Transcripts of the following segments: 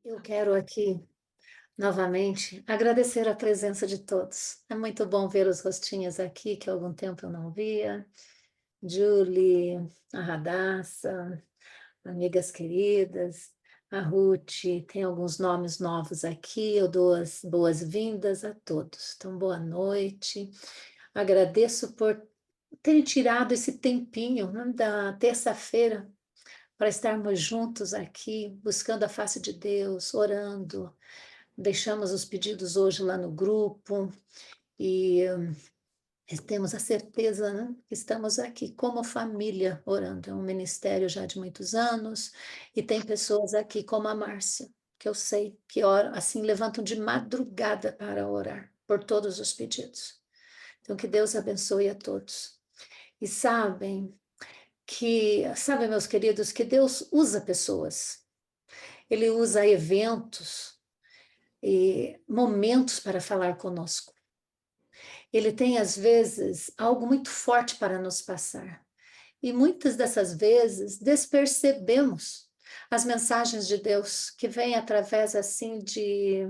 Eu quero aqui, novamente, agradecer a presença de todos. É muito bom ver os rostinhos aqui, que há algum tempo eu não via. Julie, a Radassa, amigas queridas, a Ruth, tem alguns nomes novos aqui. Eu dou as boas-vindas a todos. Então, boa noite. Agradeço por terem tirado esse tempinho, né, da terça-feira para estarmos juntos aqui, buscando a face de Deus, orando. Deixamos os pedidos hoje lá no grupo e temos a certeza, né, que estamos aqui como família orando. É um ministério já de muitos anos e tem pessoas aqui como a Márcia, que eu sei que oram, assim, levantam de madrugada para orar por todos os pedidos. Então, que Deus abençoe a todos. E sabem, meus queridos, que Deus usa pessoas. Ele usa eventos e momentos para falar conosco. Ele tem, às vezes, algo muito forte para nos passar. E muitas dessas vezes despercebemos as mensagens de Deus que vêm através, assim, de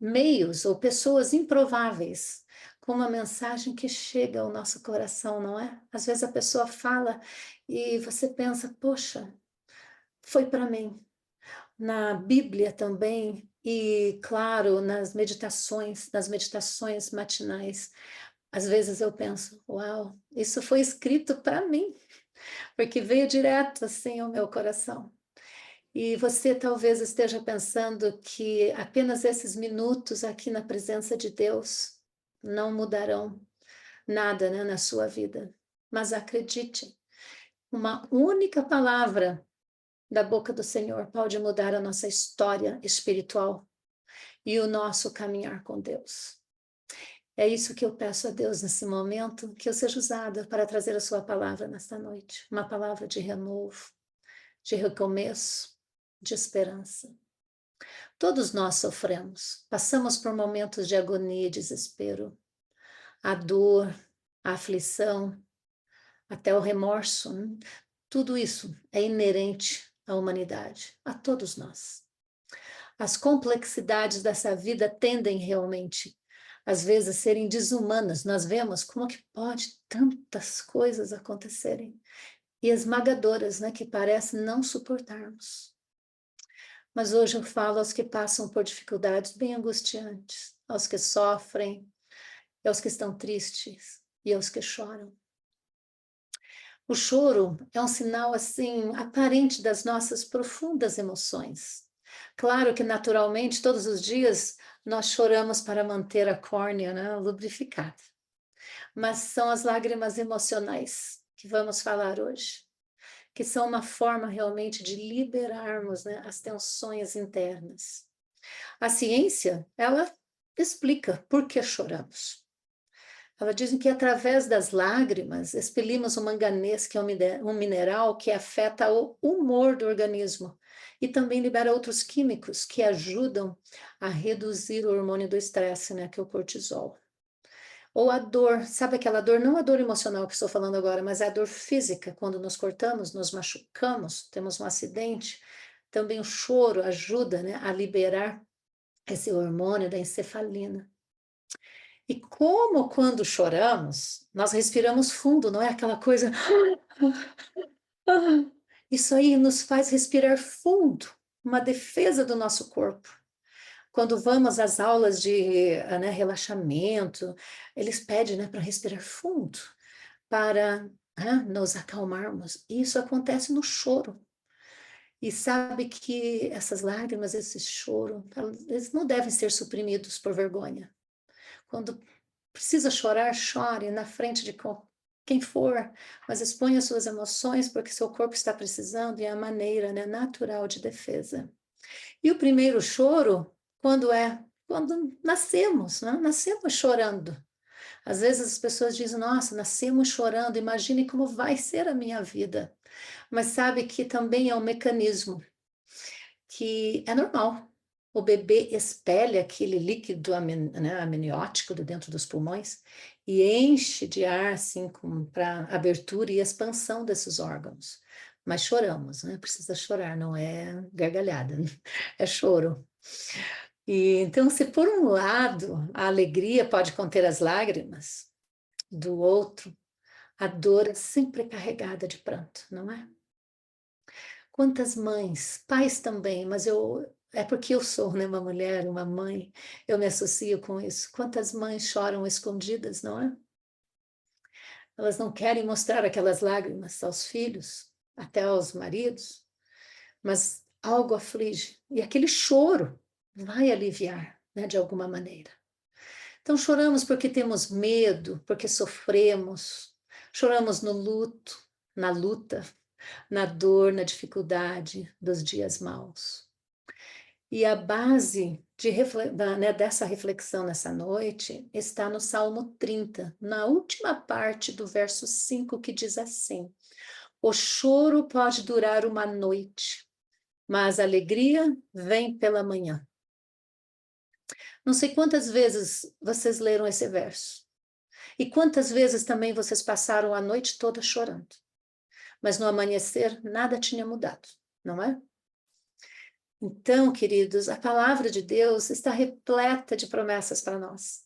meios ou pessoas improváveis, com uma mensagem que chega ao nosso coração, não é? Às vezes a pessoa fala e você pensa, poxa, foi para mim. Na Bíblia também, e claro, nas meditações matinais, às vezes eu penso, uau, isso foi escrito para mim, porque veio direto assim ao meu coração. E você talvez esteja pensando que apenas esses minutos aqui na presença de Deus não mudarão nada, né, na sua vida. Mas acredite, uma única palavra da boca do Senhor pode mudar a nossa história espiritual e o nosso caminhar com Deus. É isso que eu peço a Deus nesse momento, que eu seja usada para trazer a sua palavra nesta noite, uma palavra de renovo, de recomeço, de esperança. Todos nós sofremos, passamos por momentos de agonia e desespero, a dor, a aflição, até o remorso, né? Tudo isso é inerente à humanidade, a todos nós. As complexidades dessa vida tendem realmente, às vezes, a serem desumanas. Nós vemos como que pode tantas coisas acontecerem e esmagadoras, né, que parece não suportarmos. Mas hoje eu falo aos que passam por dificuldades bem angustiantes, aos que sofrem, aos que estão tristes e aos que choram. O choro é um sinal assim aparente das nossas profundas emoções. Claro que naturalmente todos os dias nós choramos para manter a córnea, né, lubrificada. Mas são as lágrimas emocionais que vamos falar hoje, que são uma forma realmente de liberarmos, né, as tensões internas. A ciência, ela explica por que choramos. Ela diz que através das lágrimas expelimos o manganês, que é um mineral que afeta o humor do organismo e também libera outros químicos que ajudam a reduzir o hormônio do estresse, né, que é o cortisol. Ou a dor, sabe aquela dor, não a dor emocional que estou falando agora, mas a dor física, quando nos cortamos, nos machucamos, temos um acidente. Também o choro ajuda, né, a liberar esse hormônio da encefalina. E como quando choramos, nós respiramos fundo, não é aquela coisa. Isso aí nos faz respirar fundo, uma defesa do nosso corpo. Quando vamos às aulas de né, relaxamento, eles pedem, né, para respirar fundo, para nos acalmarmos. E isso acontece no choro. E sabe que essas lágrimas, esse choro, eles não devem ser suprimidos por vergonha. Quando precisa chorar, chore na frente de quem for, mas exponha suas emoções porque seu corpo está precisando e é a maneira, né, natural de defesa. E o primeiro choro, quando nascemos, né? Nascemos chorando. Às vezes as pessoas dizem, nossa, nascemos chorando, imagine como vai ser a minha vida. Mas sabe que também é um mecanismo que é normal. O bebê expele aquele líquido né, amniótico de dentro dos pulmões e enche de ar assim para abertura e expansão desses órgãos. mas choramos, né? Precisa chorar, não é gargalhada, é choro. E então, se por um lado a alegria pode conter as lágrimas, do outro, a dor é sempre carregada de pranto, não é? Quantas mães, pais também, mas é porque eu sou, né, uma mulher, uma mãe, eu me associo com isso. Quantas mães choram escondidas, não é? Elas não querem mostrar aquelas lágrimas aos filhos, até aos maridos, mas algo aflige e aquele choro vai aliviar, né, de alguma maneira. Então choramos porque temos medo, porque sofremos, choramos no luto, na luta, na dor, na dificuldade dos dias maus. E a base dessa reflexão nessa noite está no Salmo 30, na última parte do verso 5, que diz assim: o choro pode durar uma noite, mas a alegria vem pela manhã. Não sei quantas vezes vocês leram esse verso, e quantas vezes também vocês passaram a noite toda chorando, mas no amanhecer nada tinha mudado, não é? Então, queridos, a palavra de Deus está repleta de promessas para nós.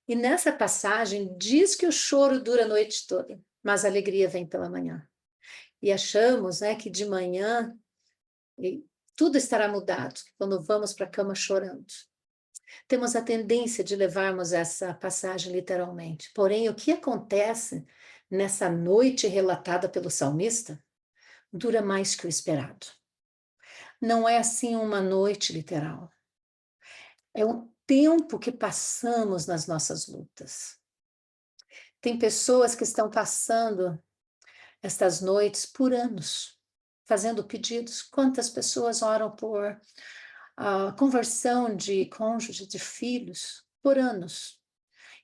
E nessa passagem diz que o choro dura a noite toda, mas a alegria vem pela manhã. E achamos, né, que de manhã tudo estará mudado quando vamos para a cama chorando. Temos a tendência de levarmos essa passagem literalmente. Porém, o que acontece nessa noite relatada pelo salmista dura mais que o esperado. Não é assim uma noite literal. É um tempo que passamos nas nossas lutas. Tem pessoas que estão passando estas noites por anos, fazendo pedidos. Quantas pessoas oram por a conversão de cônjuge, de filhos, por anos,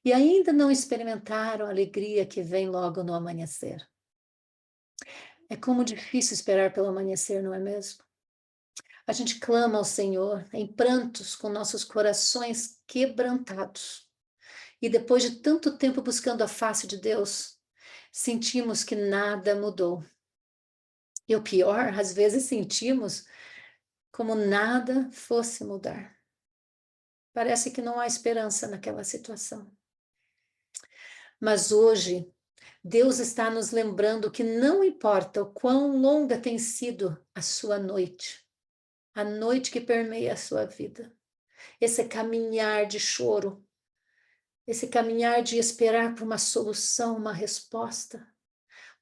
e ainda não experimentaram a alegria que vem logo no amanhecer. É como difícil esperar pelo amanhecer, não é mesmo? A gente clama ao Senhor em prantos, com nossos corações quebrantados. E depois de tanto tempo buscando a face de Deus, sentimos que nada mudou. E o pior, às vezes sentimos como nada fosse mudar. Parece que não há esperança naquela situação. Mas hoje, Deus está nos lembrando que não importa o quão longa tem sido a sua noite, a noite que permeia a sua vida, esse caminhar de choro, esse caminhar de esperar por uma solução, uma resposta.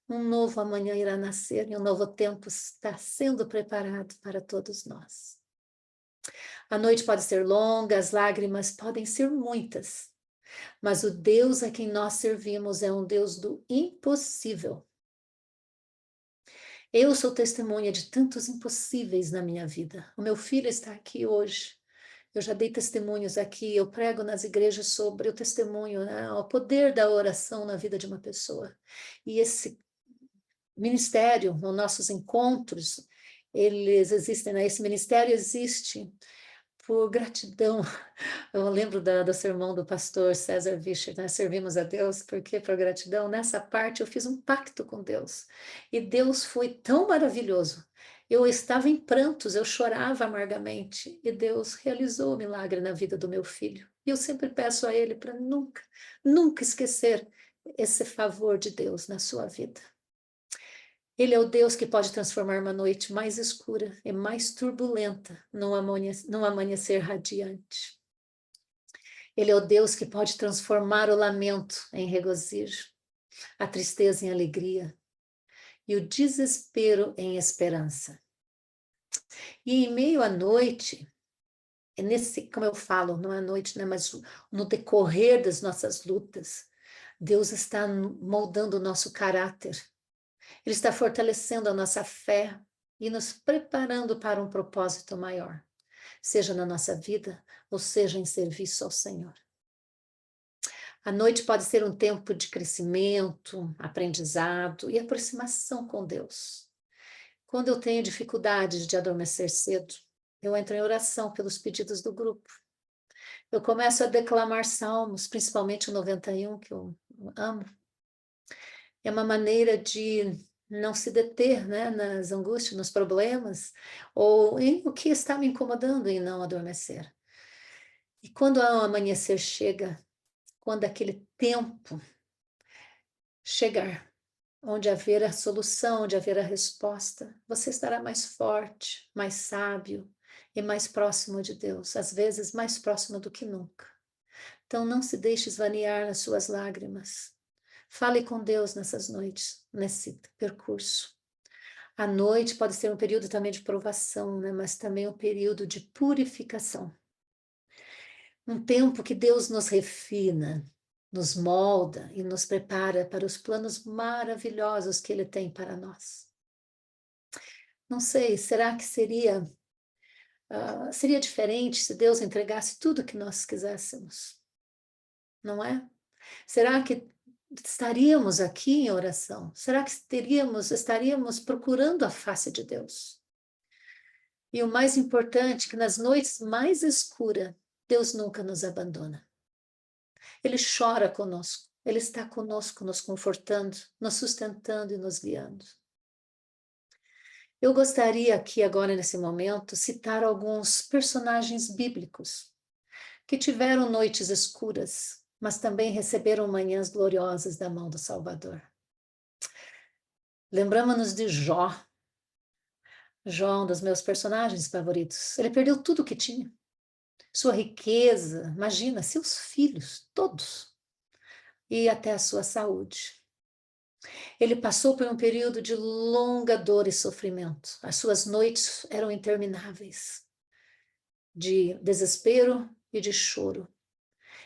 Um novo amanhã irá nascer e um novo tempo está sendo preparado para todos nós. A noite pode ser longa, as lágrimas podem ser muitas, mas o Deus a quem nós servimos é um Deus do impossível. Eu sou testemunha de tantos impossíveis na minha vida. O meu filho está aqui hoje. Eu já dei testemunhos aqui, eu prego nas igrejas sobre o testemunho, né, o poder da oração na vida de uma pessoa. E esse ministério, os nossos encontros, eles existem, né? Esse ministério existe por gratidão. Eu lembro do sermão do pastor César Vischer, né? Servimos a Deus porque por gratidão. Nessa parte eu fiz um pacto com Deus e Deus foi tão maravilhoso. Eu estava em prantos, eu chorava amargamente e Deus realizou o milagre na vida do meu filho. E eu sempre peço a Ele para nunca, nunca esquecer esse favor de Deus na sua vida. Ele é o Deus que pode transformar uma noite mais escura e mais turbulenta num amanhecer radiante. Ele é o Deus que pode transformar o lamento em regozijo, a tristeza em alegria e o desespero em esperança. E em meio à noite, como eu falo, não é à noite, né, mas no decorrer das nossas lutas, Deus está moldando o nosso caráter. Ele está fortalecendo a nossa fé e nos preparando para um propósito maior, seja na nossa vida ou seja em serviço ao Senhor. A noite pode ser um tempo de crescimento, aprendizado e aproximação com Deus. Quando eu tenho dificuldades de adormecer cedo, eu entro em oração pelos pedidos do grupo. Eu começo a declamar salmos, principalmente o 91, que eu amo. É uma maneira de não se deter, né, nas angústias, nos problemas, ou em o que está me incomodando em não adormecer. E quando o amanhecer chega, quando aquele tempo chegar, onde haver a solução, onde haver a resposta, você estará mais forte, mais sábio e mais próximo de Deus, às vezes mais próximo do que nunca. Então não se deixe esvanear nas suas lágrimas. Fale com Deus nessas noites, nesse percurso. A noite pode ser um período também de provação, né? Mas também um período de purificação. Um tempo que Deus nos refina, nos molda e nos prepara para os planos maravilhosos que Ele tem para nós. Não sei, será que seria diferente se Deus entregasse tudo o que nós quiséssemos? Não é? Será que estaríamos aqui em oração? Será que estaríamos procurando a face de Deus? E o mais importante, que nas noites mais escuras, Deus nunca nos abandona. Ele chora conosco, Ele está conosco, nos confortando, nos sustentando e nos guiando. Eu gostaria aqui agora, nesse momento, citar alguns personagens bíblicos que tiveram noites escuras, mas também receberam manhãs gloriosas da mão do Salvador. Lembramos-nos de Jó. Jó é um dos meus personagens favoritos. Ele perdeu tudo o que tinha. Sua riqueza, imagina, seus filhos, todos, e até a sua saúde. Ele passou por um período de longa dor e sofrimento. As suas noites eram intermináveis, de desespero e de choro.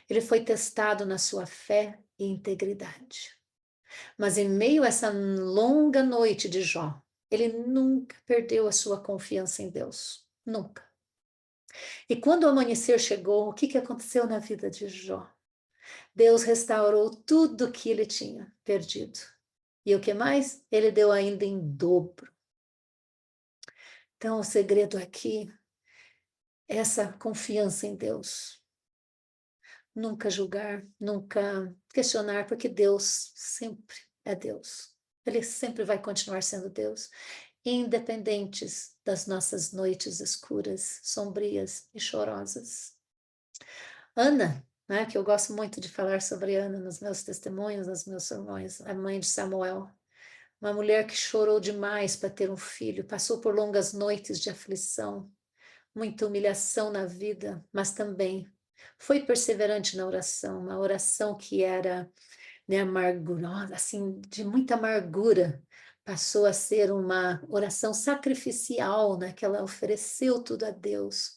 Ele foi testado na sua fé e integridade. Mas em meio a essa longa noite de Jó, ele nunca perdeu a sua confiança em Deus. Nunca. E quando o amanhecer chegou, o que aconteceu na vida de Jó? Deus restaurou tudo que ele tinha perdido. E o que mais? Ele deu ainda em dobro. Então, o segredo aqui é essa confiança em Deus. Nunca julgar, nunca questionar, porque Deus sempre é Deus. Ele sempre vai continuar sendo Deus, independentes das nossas noites escuras, sombrias e chorosas. Ana, né, que eu gosto muito de falar sobre Ana nos meus testemunhos, nos meus sermões, a mãe de Samuel, uma mulher que chorou demais para ter um filho, passou por longas noites de aflição, muita humilhação na vida, mas também foi perseverante na oração, uma oração que era, né, amargurosa, assim, de muita amargura, passou a ser uma oração sacrificial, né, que ela ofereceu tudo a Deus.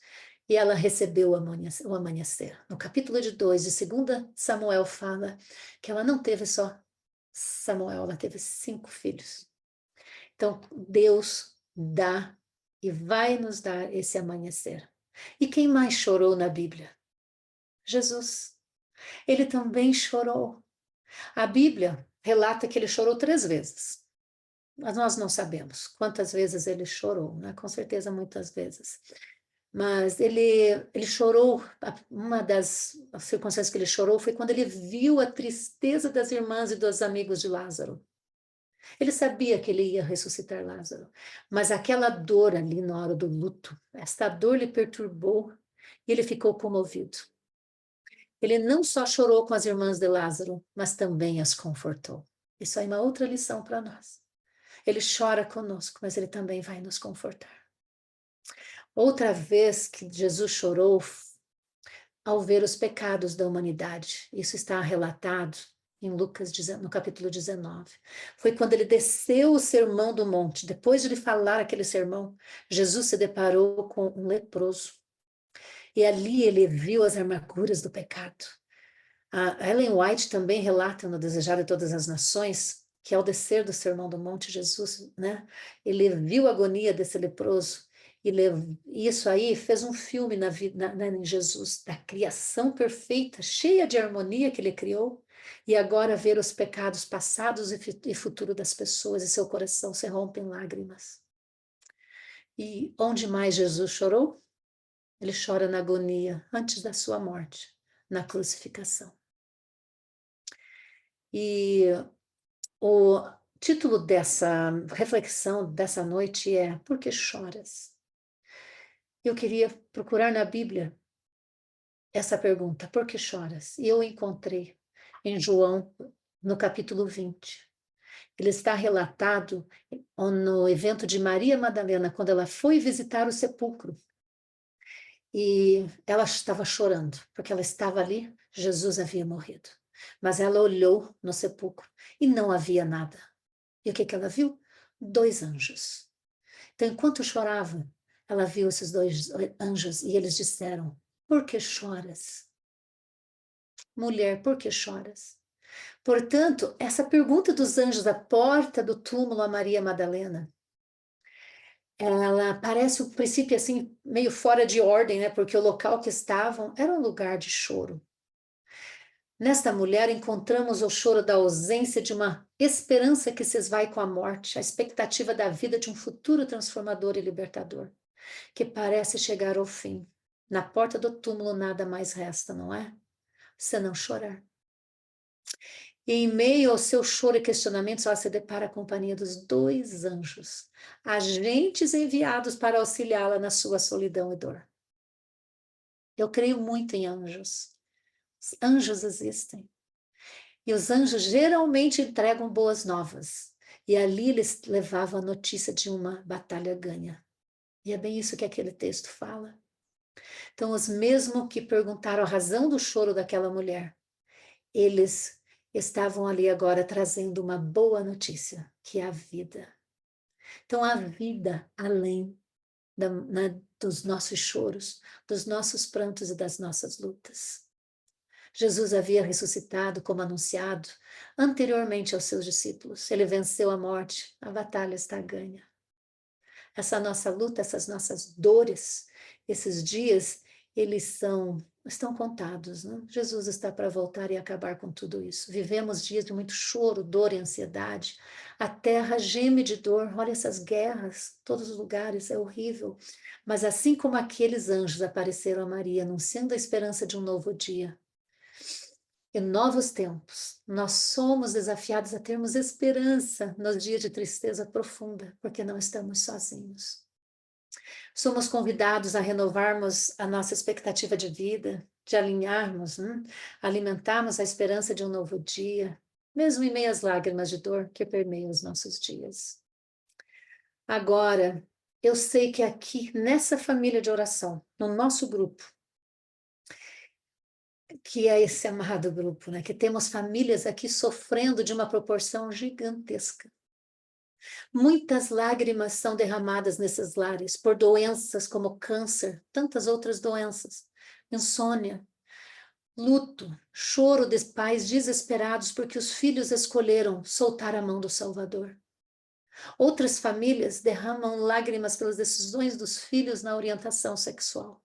E ela recebeu o amanhecer. No capítulo de 2 de 2 Samuel fala que ela não teve só Samuel, ela teve 5 filhos. Então, Deus dá e vai nos dar esse amanhecer. E quem mais chorou na Bíblia? Jesus. Ele também chorou. A Bíblia relata que ele chorou 3 vezes. Mas nós não sabemos quantas vezes ele chorou, né? Com certeza muitas vezes. Mas ele chorou, uma das circunstâncias que ele chorou foi quando ele viu a tristeza das irmãs e dos amigos de Lázaro. Ele sabia que ele ia ressuscitar Lázaro, mas aquela dor ali na hora do luto, esta dor lhe perturbou e ele ficou comovido. Ele não só chorou com as irmãs de Lázaro, mas também as confortou. Isso aí é uma outra lição para nós. Ele chora conosco, mas ele também vai nos confortar. Outra vez que Jesus chorou ao ver os pecados da humanidade, isso está relatado em Lucas, no capítulo 19. Foi quando ele desceu o sermão do monte. Depois de ele falar aquele sermão, Jesus se deparou com um leproso. E ali ele viu as amarguras do pecado. A Ellen White também relata no Desejado de Todas as Nações que ao descer do sermão do monte, Jesus, né, ele viu a agonia desse leproso e isso aí fez um filme na vida, em Jesus, da criação perfeita, cheia de harmonia que ele criou, e agora ver os pecados passados e futuro das pessoas, e seu coração se rompe em lágrimas. E onde mais Jesus chorou? Ele chora na agonia, antes da sua morte, na crucificação. E título dessa reflexão dessa noite é Por que choras? Eu queria procurar na Bíblia essa pergunta, por que choras? E eu encontrei em João, no capítulo 20. Ele está relatado no evento de Maria Madalena, quando ela foi visitar o sepulcro. E ela estava chorando, porque ela estava ali, Jesus havia morrido. Mas ela olhou no sepulcro e não havia nada. E o que ela viu? 2 anjos. Então, enquanto chorava, ela viu esses 2 anjos e eles disseram: Por que choras? Mulher, por que choras? Portanto, essa pergunta dos anjos à porta do túmulo a Maria Madalena, ela parece um princípio assim meio fora de ordem, né? Porque o local que estavam era um lugar de choro. Nesta mulher encontramos o choro da ausência de uma esperança que se esvai com a morte, a expectativa da vida de um futuro transformador e libertador, que parece chegar ao fim. Na porta do túmulo nada mais resta, não é? Senão chorar. E em meio ao seu choro e questionamentos, ela se depara com a companhia dos 2 anjos, agentes enviados para auxiliá-la na sua solidão e dor. Eu creio muito em anjos. Os anjos existem. E os anjos geralmente entregam boas novas. E ali eles levavam a notícia de uma batalha ganha. E é bem isso que aquele texto fala. Então, os mesmos que perguntaram a razão do choro daquela mulher, eles estavam ali agora trazendo uma boa notícia, que é a vida. Então, a vida além dos nossos choros, dos nossos prantos e das nossas lutas. Jesus havia ressuscitado, como anunciado, anteriormente aos seus discípulos. Ele venceu a morte, a batalha está ganha. Essa nossa luta, essas nossas dores, esses dias, estão contados, né? Jesus está para voltar e acabar com tudo isso. Vivemos dias de muito choro, dor e ansiedade. A terra geme de dor. Olha essas guerras, todos os lugares, é horrível. Mas assim como aqueles anjos apareceram a Maria, anunciando a esperança de um novo dia, e novos tempos, nós somos desafiados a termos esperança nos dias de tristeza profunda, porque não estamos sozinhos. Somos convidados a renovarmos a nossa expectativa de vida, de alinharmos, alimentarmos a esperança de um novo dia, mesmo em meio às lágrimas de dor que permeiam os nossos dias. Agora, eu sei que aqui, nessa família de oração, no nosso grupo, que é esse amado grupo, né? Que temos famílias aqui sofrendo de uma proporção gigantesca. Muitas lágrimas são derramadas nesses lares por doenças como câncer, tantas outras doenças, insônia, luto, choro de pais desesperados porque os filhos escolheram soltar a mão do Salvador. Outras famílias derramam lágrimas pelas decisões dos filhos na orientação sexual,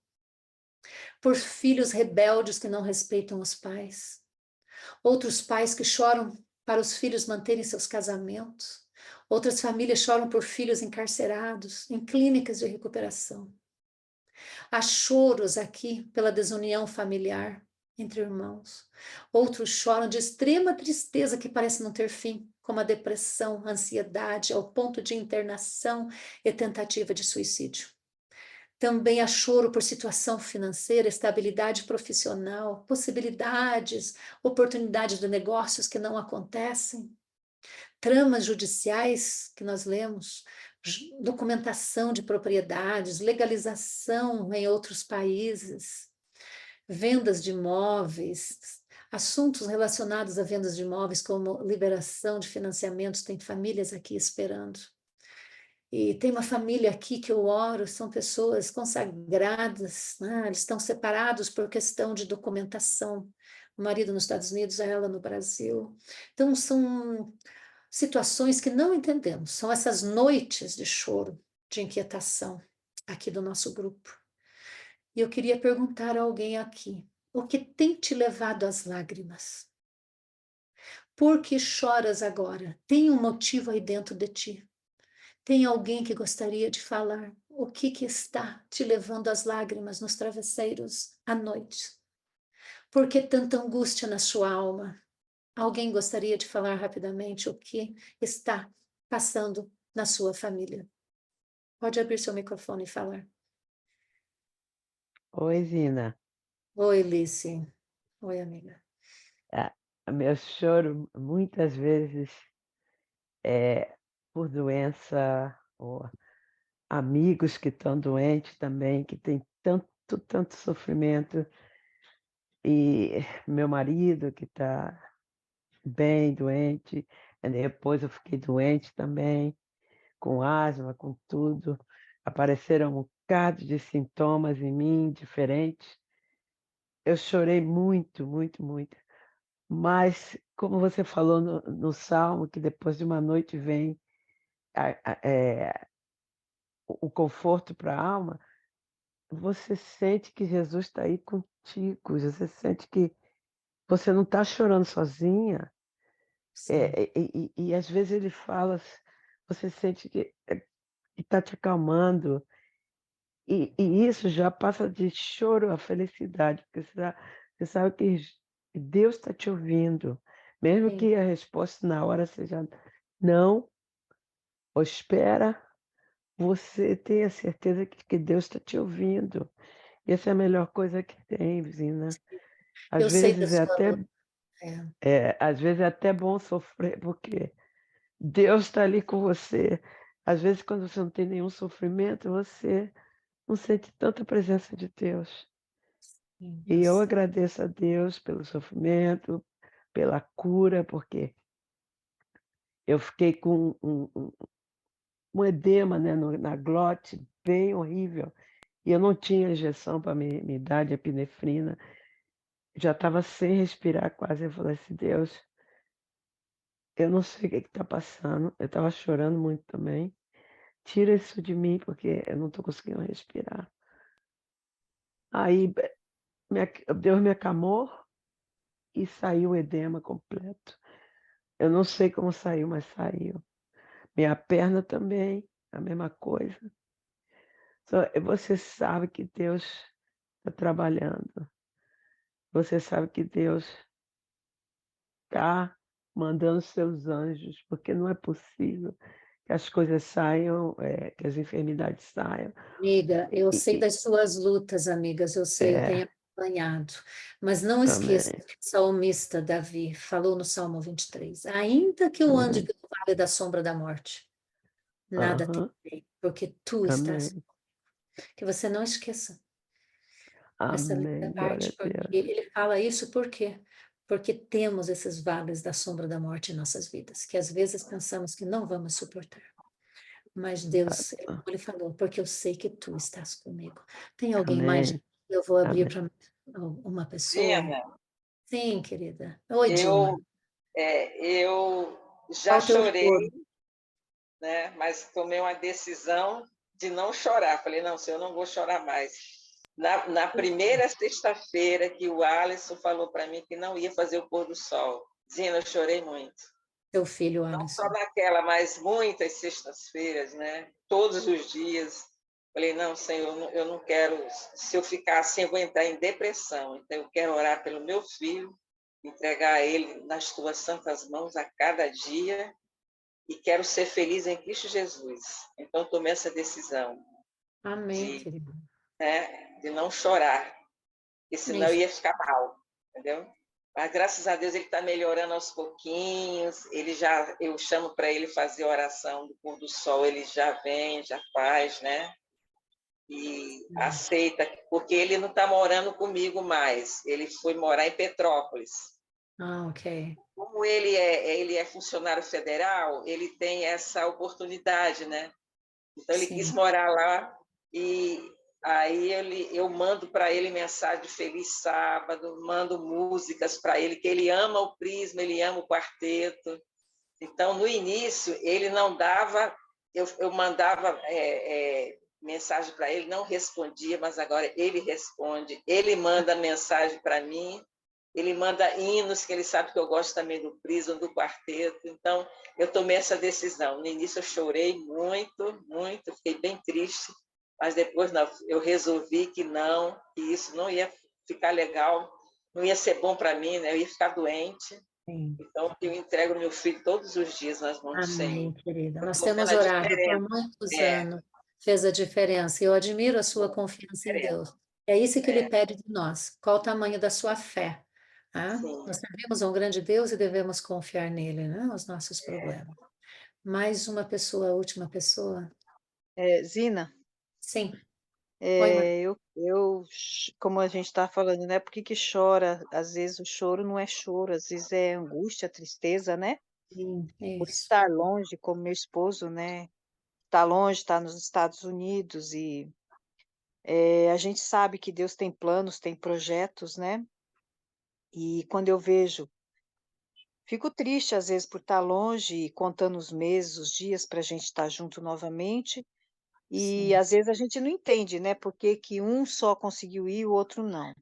por filhos rebeldes que não respeitam os pais. Outros pais que choram para os filhos manterem seus casamentos. Outras famílias choram por filhos encarcerados, em clínicas de recuperação. Há choros aqui pela desunião familiar entre irmãos. Outros choram de extrema tristeza que parece não ter fim, como a depressão, a ansiedade, ao ponto de internação e tentativa de suicídio. Também há choro por situação financeira, estabilidade profissional, possibilidades, oportunidades de negócios que não acontecem, tramas judiciais que nós lemos, documentação de propriedades, legalização em outros países, vendas de imóveis, assuntos relacionados a vendas de imóveis, como liberação de financiamentos, tem famílias aqui esperando. E tem uma família aqui que eu oro, são pessoas consagradas, né? Eles estão separados por questão de documentação. O marido nos Estados Unidos, ela no Brasil. Então, são situações que não entendemos. São essas noites de choro, de inquietação aqui do nosso grupo. E eu queria perguntar a alguém aqui, o que tem te levado às lágrimas? Por que choras agora? Tem um motivo aí dentro de ti. Tem alguém que gostaria de falar o que está te levando às lágrimas nos travesseiros à noite? Por que tanta angústia na sua alma? Alguém gostaria de falar rapidamente o que está passando na sua família? Pode abrir seu microfone e falar. Oi, Zina. Oi, Lice. Oi, amiga. Ah, meu choro muitas vezes é por doença, ou amigos que estão doentes também, que tem tanto sofrimento, e meu marido que está bem doente, e depois eu fiquei doente também, com asma, com tudo. Apareceram um bocado de sintomas em mim diferentes. Eu chorei muito, muito, muito. Mas, como você falou no salmo, que depois de uma noite vem o conforto para a alma, você sente que Jesus está aí contigo, você sente que você não está chorando sozinha, Sim, e às vezes ele fala, você sente que está te acalmando, e isso já passa de choro a felicidade, porque você sabe que Deus está te ouvindo, mesmo sim. que a resposta na hora seja não, ou espera, você tem a certeza que Deus está te ouvindo. E essa é a melhor coisa que tem, Zina. Às Eu sei da vezes é sua até luta. É, às vezes é até bom sofrer, porque Deus está ali com você. Às vezes, quando você não tem nenhum sofrimento, você não sente tanta presença de Deus. sim, E eu eu sei. agradeço a Deus pelo sofrimento, pela cura, porque eu fiquei com um edema, né, na glote, bem horrível. E eu não tinha injeção para me dar de epinefrina, já estava sem respirar quase, eu falei assim: "Deus, eu não sei o que está passando", eu estava chorando muito também, "tira isso de mim, porque eu não estou conseguindo respirar". Aí Deus me acalmou e saiu o edema completo. Eu não sei como saiu, mas saiu. Minha perna também, a mesma coisa. Você sabe que Deus está trabalhando, você sabe que Deus está mandando seus anjos, porque não é possível que as coisas saiam, que as enfermidades saiam. Amiga, eu sei E das suas lutas, amigas, eu sei, eu tenho acompanhado. Mas não esqueça também. que o salmista Davi falou no Salmo 23, ainda que eu ande Hum, pelo vale da sombra da morte, nada aham, temerei, porque tu estás. amém, Que você não esqueça essa linda amém, glória parte, a porque Deus, ele fala isso por quê? Porque temos esses vales da sombra da morte em nossas vidas, que às vezes pensamos que não vamos suportar. Mas Deus, como ele falou, porque eu sei que tu estás comigo. Tem alguém mais? amém, Eu vou abrir amém. para uma pessoa. Gina, Sim, querida. Oi, Dilma. eu, eu Qual já o teu chorei, choro? né? Mas tomei uma decisão de não chorar. Falei, não, senhor, eu não vou chorar mais. Na primeira sexta-feira que o Alisson falou para mim que não ia fazer o pôr do sol, Zina, eu chorei muito. Teu filho, Não só Alisson. naquela, mas muitas sextas-feiras, né? Todos os dias. Falei, não, Senhor, eu não quero, se eu ficar assim, eu vou entrar em depressão. Então, eu quero orar pelo meu filho, entregar ele nas tuas santas mãos a cada dia e quero ser feliz em Cristo Jesus. Então, tomei essa decisão Amém, de, querida. né, de não chorar, porque É senão eu isso. ia ficar mal, entendeu? Mas graças a Deus ele está melhorando aos pouquinhos. Ele já, eu chamo para ele fazer oração do pôr do sol, ele já vem, já faz, né? E aceita, porque ele não está morando comigo mais. Ele foi morar em Petrópolis. Ah, ok. Como ele é funcionário federal, ele tem essa oportunidade, né? Então ele quis Sim. morar lá e aí eu mando para ele mensagem de Feliz Sábado, mando músicas para ele, que ele ama o Prisma, ele ama o quarteto. Então, no início, ele não dava, eu mandava mensagem para ele, não respondia, mas agora ele responde, ele manda mensagem para mim, ele manda hinos, que ele sabe que eu gosto também do Prisma, do quarteto. Então, eu tomei essa decisão. No início, eu chorei muito, muito, fiquei bem triste, mas depois não, eu resolvi que não, que isso não ia ficar legal, não ia ser bom para mim, né? Eu ia ficar doente. Sim. Então, eu entrego meu filho todos os dias nas mãos do Amém, Senhor. querida. Eu Nós estou temos vendo a orado por diferença. muitos É, anos, fez a diferença. Eu admiro a sua confiança em diferença. Deus. É isso que Ele pede de nós. Qual o tamanho da sua fé? Tá? Sim. Nós servimos a um grande Deus e devemos confiar nele, né? Os nossos problemas. Mais uma pessoa, a última pessoa? Zina, Sim. Oi, Mar... como a gente está falando, né? Por que que chora? Às vezes o choro não é choro, às vezes é angústia, tristeza, né? Sim, Por isso. estar longe, como meu esposo, né? Está longe, está nos Estados Unidos e a gente sabe que Deus tem planos, tem projetos, né? E quando eu vejo, fico triste às vezes por estar longe e contando os meses, os dias para a gente estar junto novamente. E Sim. às vezes a gente não entende, né? Por que que um só conseguiu ir e o outro não.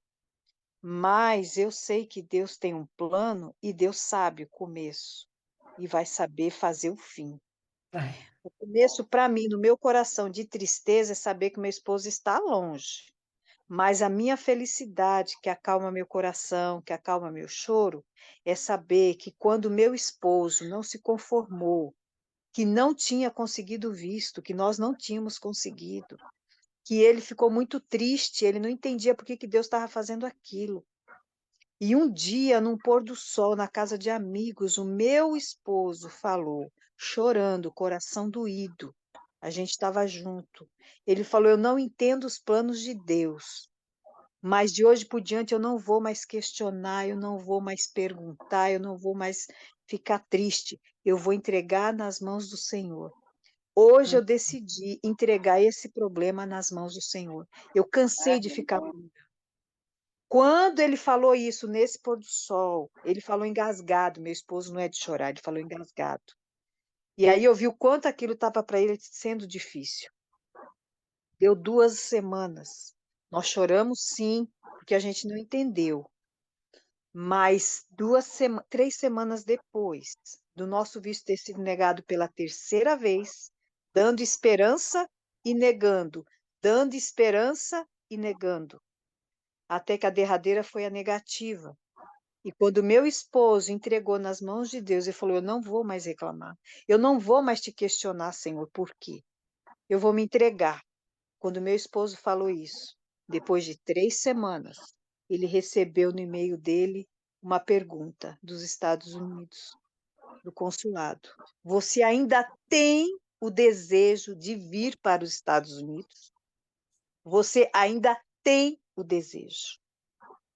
Mas eu sei que Deus tem um plano e Deus sabe o começo e vai saber fazer o fim. Vai. O começo, para mim, no meu coração de tristeza, é saber que meu esposo está longe. Mas a minha felicidade, que acalma meu coração, que acalma meu choro, é saber que quando meu esposo não se conformou, que não tinha conseguido visto, que nós não tínhamos conseguido, que ele ficou muito triste, ele não entendia por que que Deus estava fazendo aquilo. E um dia, num pôr do sol, na casa de amigos, o meu esposo falou, chorando, coração doído. A gente estava junto. Ele falou: Eu não entendo os planos de Deus, mas de hoje por diante eu não vou mais questionar, eu não vou mais perguntar, eu não vou mais ficar triste. Eu vou entregar nas mãos do Senhor. Hoje eu decidi entregar esse problema nas mãos do Senhor. Eu cansei de ficar. Quando ele falou isso nesse pôr do sol, ele falou engasgado. Meu esposo não é de chorar, ele falou engasgado. E aí eu vi o quanto aquilo estava para ele sendo difícil. Deu 2 semanas. Nós choramos sim, porque a gente não entendeu. Mas 3 semanas depois do nosso visto ter sido negado pela terceira vez, dando esperança e negando, dando esperança e negando, até que a derradeira foi a negativa. E quando meu esposo entregou nas mãos de Deus e falou: Eu não vou mais reclamar, eu não vou mais te questionar, Senhor, por quê? Eu vou me entregar. Quando meu esposo falou isso, depois de 3 semanas, ele recebeu no e-mail dele uma pergunta dos Estados Unidos, do consulado: Você ainda tem o desejo de vir para os Estados Unidos? Você ainda tem o desejo?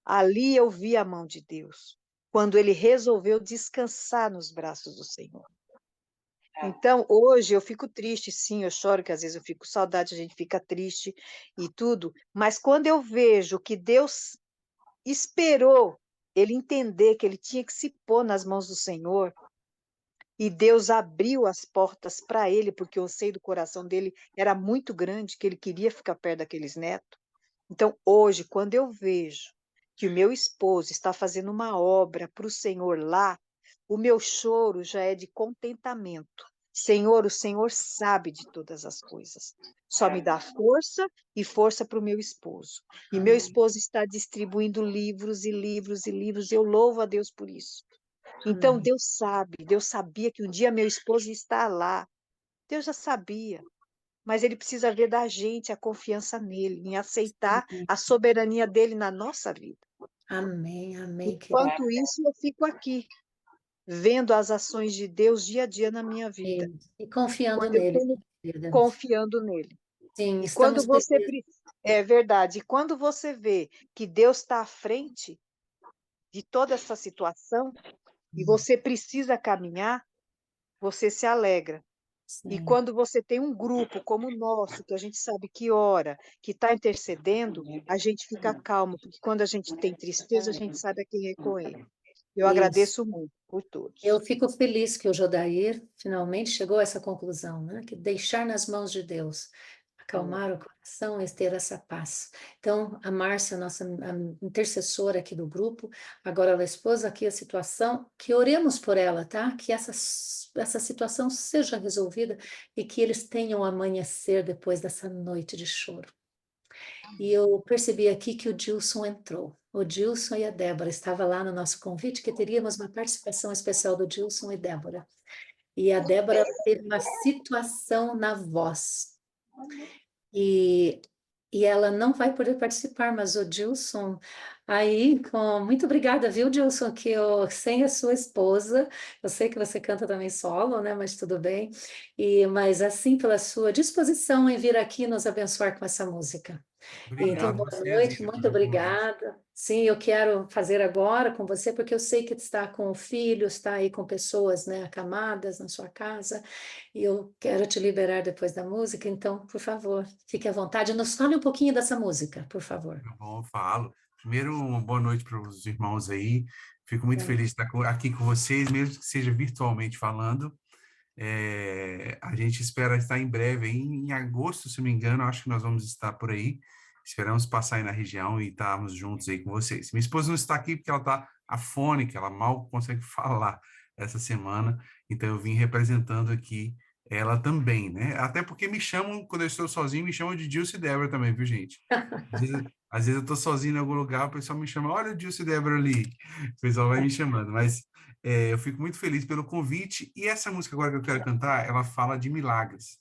Ali eu vi a mão de Deus, quando ele resolveu descansar nos braços do Senhor. Então, hoje eu fico triste, sim, eu choro, que às vezes eu fico com saudade, a gente fica triste e tudo, mas quando eu vejo que Deus esperou ele entender que ele tinha que se pôr nas mãos do Senhor, e Deus abriu as portas para ele, porque eu sei do coração dele era muito grande, que ele queria ficar perto daqueles netos. Então, hoje, quando eu vejo que o meu esposo está fazendo uma obra para o Senhor lá, o meu choro já é de contentamento. Senhor, o Senhor sabe de todas as coisas. Só me dá força e força para o meu esposo. E meu esposo está distribuindo livros e livros e livros. Eu louvo a Deus por isso. Então, Amém. Deus sabe, Deus sabia que um dia meu esposo ia estar lá. Deus já sabia. Mas ele precisa ver da gente a confiança nele, em aceitar a soberania dele na nossa vida. Amém, amém, querida. Enquanto isso, eu fico aqui, vendo as ações de Deus dia a dia na minha vida. E confiando Quando eu nele, estou querida. confiando nele. Sim, E quando estamos você. felizes. É verdade. E quando você vê que Deus está à frente de toda essa situação e você precisa caminhar, você se alegra. E Sim, quando você tem um grupo como o nosso, que a gente sabe que ora, que está intercedendo, a gente fica calmo, porque quando a gente tem tristeza, a gente sabe a quem recorrer. Eu isso. agradeço muito por Eu todos. fico feliz que o Jodair finalmente chegou a essa conclusão, né? Que deixar nas mãos de Deus, acalmar o coração e ter essa paz. Então, a Márcia, nossa a intercessora aqui do grupo, agora ela expôs aqui a situação, que oremos por ela, tá? Que essa situação seja resolvida e que eles tenham amanhecer depois dessa noite de choro. E eu percebi aqui que o Dilson entrou. O Dilson e a Débora. Estava lá no nosso convite que teríamos uma participação especial do Dilson e Débora. E a Débora teve uma situação na voz. E, e ela não vai poder participar, mas o Dilson, aí, muito obrigada, viu, Dilson, que sem a sua esposa, eu sei que você canta também solo, né, mas tudo bem, mas assim, pela sua disposição em vir aqui nos abençoar com essa música. Então, Obrigado boa vocês, noite, Ita, muito pelo convite. obrigada. Sim, eu quero fazer agora com você, porque eu sei que está com o filho, está aí com pessoas, né, acamadas na sua casa, e eu quero te liberar depois da música, então, por favor, fique à vontade. Nos fale um pouquinho dessa música, por favor. Tá bom, eu falo. Primeiro, uma boa noite para os irmãos aí. Fico muito Bom, feliz de estar aqui com vocês, mesmo que seja virtualmente falando. A gente espera estar em breve, aí, em agosto, se não me engano, acho que nós vamos estar por aí. Esperamos passar aí na região e estarmos juntos aí com vocês. Minha esposa não está aqui porque ela está afônica, ela mal consegue falar essa semana, então eu vim representando aqui ela também, né? Até porque me chamam, quando eu estou sozinho, me chamam de Dilce e Débora também, viu, gente? Às vezes eu estou sozinho em algum lugar, o pessoal me chama, olha o Dilce e Débora ali. O pessoal vai me chamando, mas eu fico muito feliz pelo convite. E essa música agora que eu quero cantar, ela fala de milagres.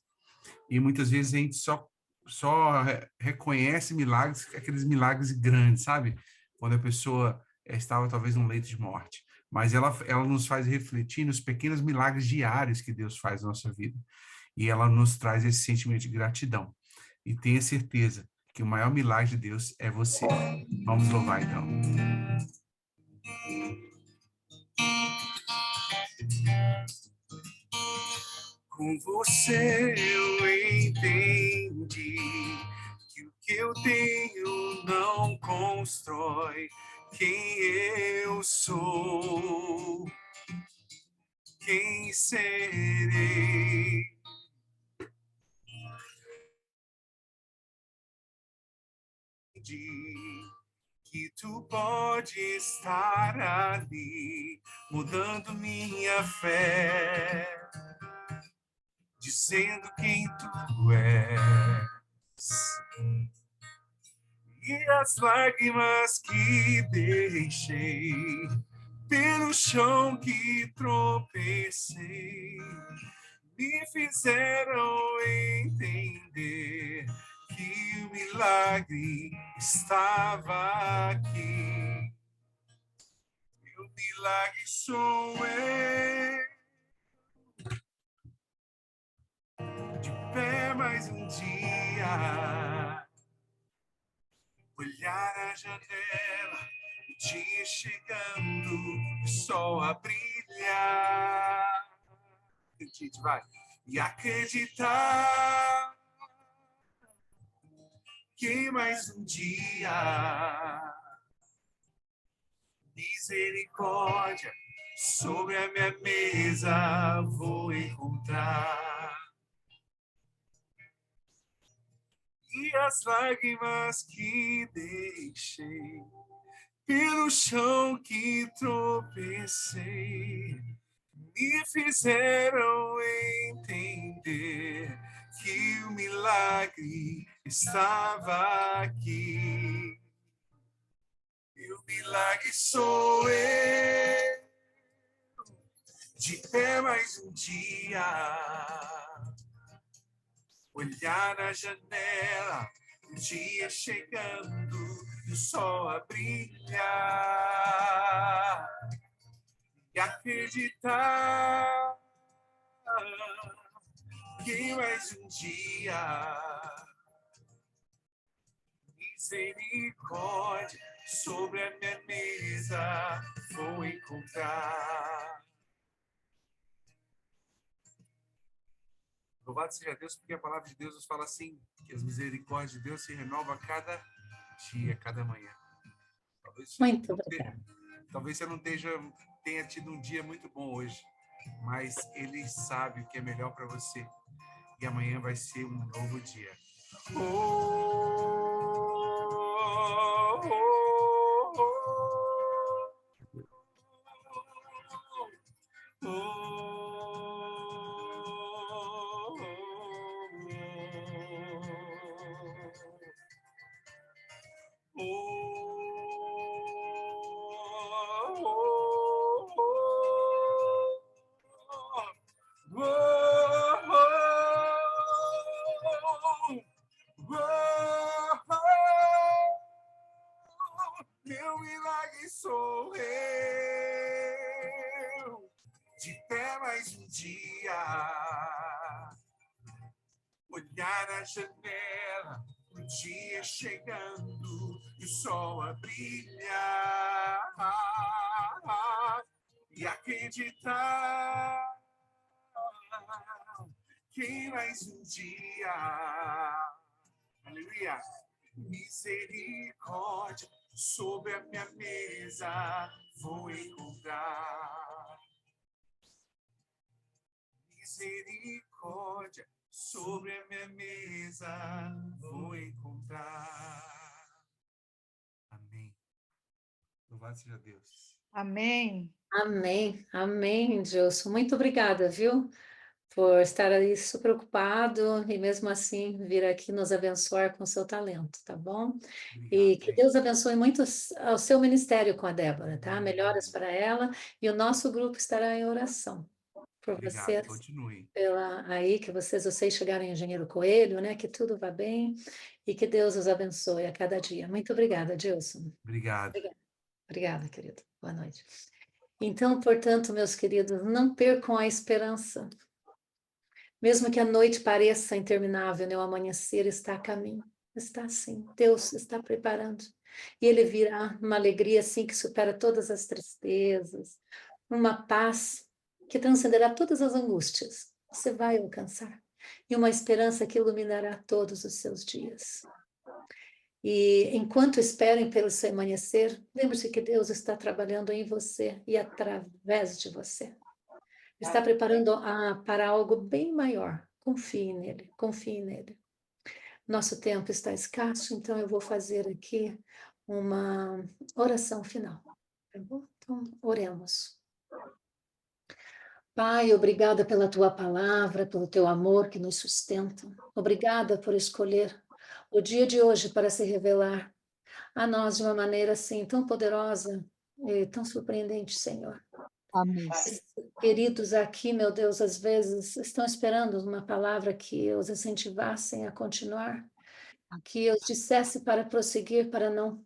E muitas vezes a gente só reconhece milagres, aqueles milagres grandes, sabe? Quando a pessoa estava talvez num leito de morte. Mas ela nos faz refletir nos pequenos milagres diários que Deus faz na nossa vida. E ela nos traz esse sentimento de gratidão. E tenha certeza que o maior milagre de Deus é você. Vamos louvar então. Com você eu entendi que o que eu tenho não constrói quem eu sou, quem serei. Que tu pode estar ali, mudando minha fé, dizendo quem tu és. E as lágrimas que deixei pelo chão que tropecei me fizeram entender que o milagre estava aqui. E o milagre sou eu, de pé mais um dia. Olhar a janela, o dia chegando, o sol a brilhar. Acredite, vai. E acreditar que mais um dia, misericórdia sobre a minha mesa vou encontrar. E as lágrimas que deixei pelo chão que tropecei me fizeram entender que o milagre estava aqui. E o milagre sou eu, de pé mais um dia. Olhar na janela, o dia chegando, e o sol a brilhar. E acreditar que mais um dia, misericórdia sobre a minha mesa vou encontrar. Louvado seja Deus, porque a palavra de Deus nos fala assim, que as misericórdias de Deus se renovam a cada dia, a cada manhã. Muito obrigada. Talvez você não tenha tido um dia muito bom hoje, mas Ele sabe o que é melhor para você. E amanhã vai ser um novo dia. é mais um dia. Olhar a janela, o dia chegando e o sol a brilhar. E acreditar que mais um dia, aleluia, misericórdia sobre a minha mesa vou encontrar. Misericórdia sobre a minha mesa vou encontrar. Amém. Louvado seja Deus. Amém. Amém, amém, Gilson. Muito obrigada, viu? Por estar aí super ocupado e mesmo assim vir aqui nos abençoar com o seu talento, tá bom? E Obrigado. que Deus abençoe muito o seu ministério com a Débora, tá? Amém. Melhoras para ela e o nosso grupo estará em oração por Obrigado, vocês, continue. aí que vocês chegarem em Engenheiro Coelho, né? Que tudo vá bem e que Deus os abençoe a cada dia. Muito obrigada, Gilson. Obrigado. Obrigada, querido. Boa noite. Então, portanto, meus queridos, não percam a esperança. Mesmo que a noite pareça interminável, né, o amanhecer está a caminho. Está assim. Deus está preparando. E Ele virá uma alegria assim que supera todas as tristezas, uma paz que transcenderá todas as angústias. Você vai alcançar. E uma esperança que iluminará todos os seus dias. E enquanto esperem pelo seu amanhecer, lembre-se que Deus está trabalhando em você e através de você. Está preparando para algo bem maior. Confie nele, confie nele. Nosso tempo está escasso, então eu vou fazer aqui uma oração final. Tá bom? Então, oremos. Pai, obrigada pela tua palavra, pelo teu amor que nos sustenta. Obrigada por escolher o dia de hoje para se revelar a nós de uma maneira assim tão poderosa e tão surpreendente, Senhor. Amém. Queridos aqui, meu Deus, às vezes estão esperando uma palavra que os incentivassem a continuar, que os dissesse para prosseguir, para não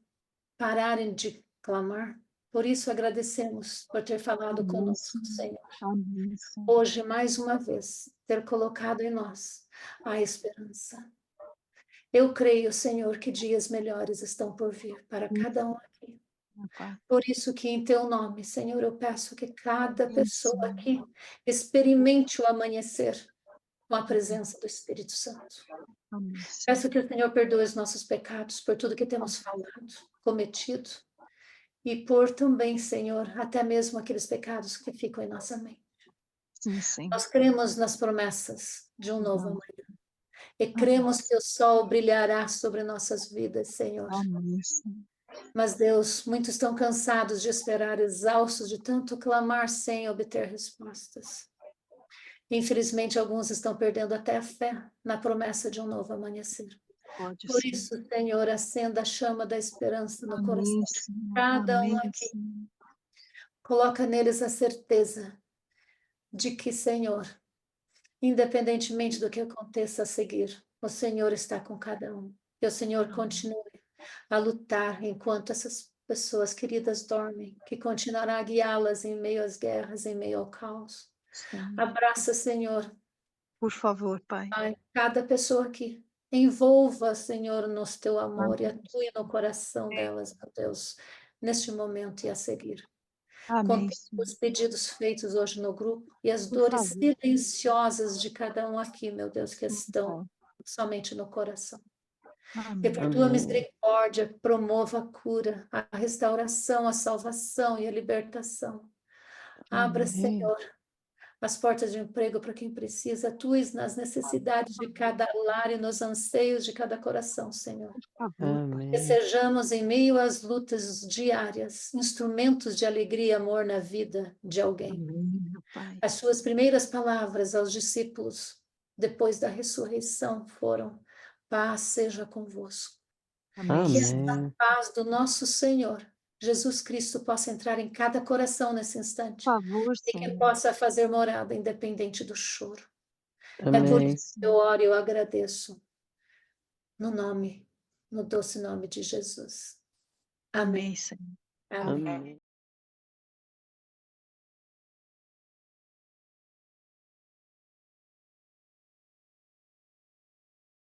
pararem de clamar. Por isso agradecemos por ter falado conosco, Senhor. Amém. Hoje, mais uma vez, ter colocado em nós a esperança. Eu creio, Senhor, que dias melhores estão por vir para cada um aqui. Por isso que em teu nome, Senhor, eu peço que cada pessoa aqui experimente o amanhecer com a presença do Espírito Santo. Peço que o Senhor perdoe os nossos pecados por tudo que temos falado, cometido, e por também, Senhor, até mesmo aqueles pecados que ficam em nossa mente. Sim. Nós cremos nas promessas de um novo amanhã. E cremos que o sol brilhará sobre nossas vidas, Senhor. Amém. Mas, Deus, muitos estão cansados de esperar, exaustos de tanto clamar sem obter respostas. Infelizmente, alguns estão perdendo até a fé na promessa de um novo amanhecer. Por isso, Senhor, acenda a chama da esperança no coração de cada um aqui. Coloca neles a certeza de que, Senhor, independentemente do que aconteça a seguir, o Senhor está com cada um. Que o Senhor continue a lutar enquanto essas pessoas queridas dormem, que continuará a guiá-las em meio às guerras, em meio ao caos. Abraça, Senhor. Por favor, Pai. Pai, cada pessoa aqui. Envolva, Senhor, no teu amor e atue no coração delas, meu Deus, neste momento e a seguir. Amém. Contempla os pedidos feitos hoje no grupo e as dores silenciosas de cada um aqui, meu Deus, que estão somente no coração. Que por tua misericórdia promova a cura, a restauração, a salvação e a libertação. Abra, Senhor, as portas de emprego para quem precisa. Atues nas necessidades de cada lar e nos anseios de cada coração, Senhor. Amém. Que sejamos, em meio às lutas diárias, instrumentos de alegria e amor na vida de alguém. As suas primeiras palavras aos discípulos, depois da ressurreição, foram: paz seja convosco. Que essa paz do nosso Senhor, Jesus Cristo, possa entrar em cada coração nesse instante. E que possa fazer morada, independente do choro. É por isso que eu oro e eu agradeço. No doce nome de Jesus. Amém. Senhor. Amém. Amém.